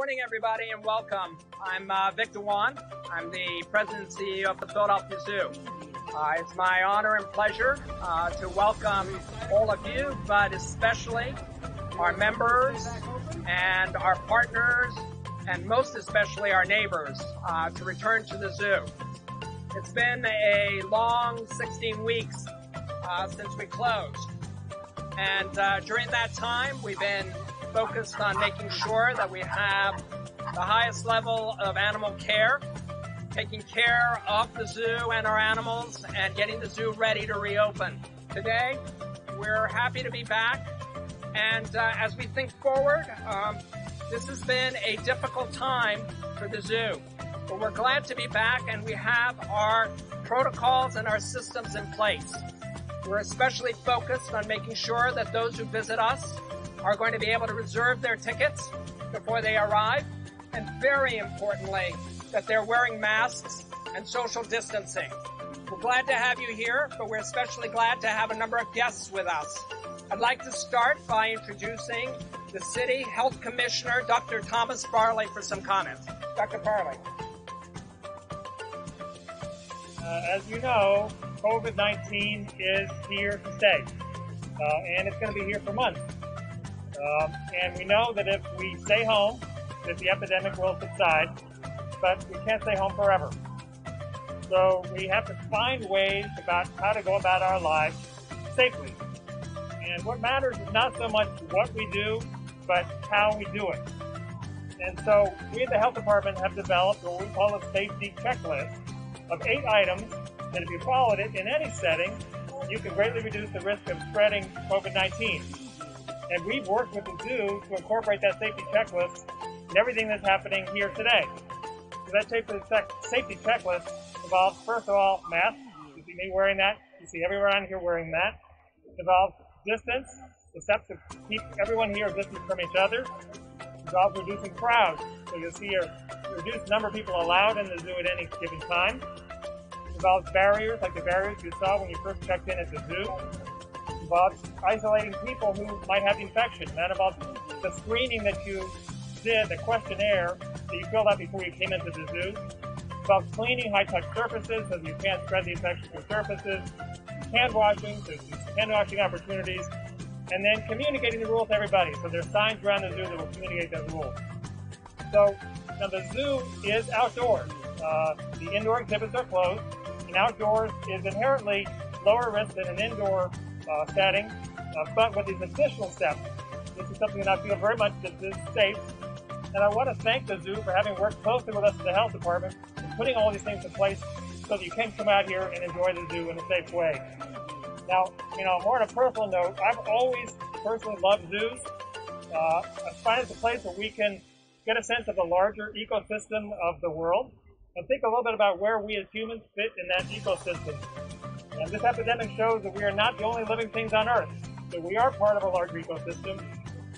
Morning, everybody, and welcome. I'm Dewan. I'm the President and CEO of the Philadelphia Zoo. It's my honor and pleasure to welcome all of you, but especially our members and our partners, and most especially our neighbors, to return to the zoo. It's been a long 16 weeks since we closed. And during that time, we've been focused on making sure that we have the highest level of animal care, taking care of the zoo and our animals, and getting the zoo ready to reopen. Today, we're happy to be back. And as we think forward, this has been a difficult time for the zoo. But we're glad to be back, and we have our protocols and our systems in place. We're especially focused on making sure that those who visit us are going to be able to reserve their tickets before they arrive, and very importantly, that they're wearing masks and social distancing. We're glad to have you here, but we're especially glad to have a number of guests with us. I'd like to start by introducing the City Health Commissioner, Dr. Thomas Farley, for some comments. Dr. Farley. As you know, COVID-19 is here to stay, and it's going to be here for months. And we know that if we stay home, that the epidemic will subside, but we can't stay home forever. So we have to find ways about how to go about our lives safely. And what matters is not so much what we do, but how we do it. And so we at the Health Department have developed what we call a safety checklist of 8 items that if you followed it in any setting, you can greatly reduce the risk of spreading COVID-19. And we've worked with the zoo to incorporate that safety checklist in everything that's happening here today. So that safety checklist involves, first of all, masks. You see me wearing that. You see everyone around here wearing that. It involves distance, the steps to keep everyone here distance from each other. It involves reducing crowds. So you'll see a reduced number of people allowed in the zoo at any given time. It involves barriers, like the barriers you saw when you first checked in at the zoo. It involves isolating people who might have infection. That involves the screening that you did, the questionnaire that you filled out before you came into the zoo. It involves cleaning high-touch surfaces so that you can't spread the infection through surfaces. Hand washing, so hand washing opportunities. And then communicating the rules to everybody. So there's signs around the zoo that will communicate those rules. So now the zoo is outdoors. The indoor exhibits are closed, and outdoors is inherently lower risk than an indoor setting, but with these additional steps, this is something that I feel very much that is safe. And I want to thank the zoo for having worked closely with us at the Health Department and putting all these things in place so that you can come out here and enjoy the zoo in a safe way. Now, more on a personal note, I've always personally loved zoos. I find it's a place where we can get a sense of the larger ecosystem of the world and think a little bit about where we as humans fit in that ecosystem. And this epidemic shows that we are not the only living things on Earth, that we are part of a larger ecosystem.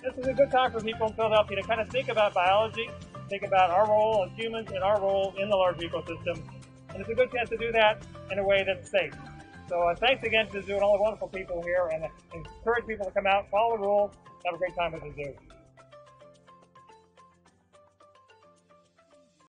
This is a good time for people in Philadelphia to kind of think about biology, think about our role as humans and our role in the larger ecosystem. And it's a good chance to do that in a way that's safe. So thanks again to the zoo and all the wonderful people here, and encourage people to come out, follow the rules, have a great time at the zoo.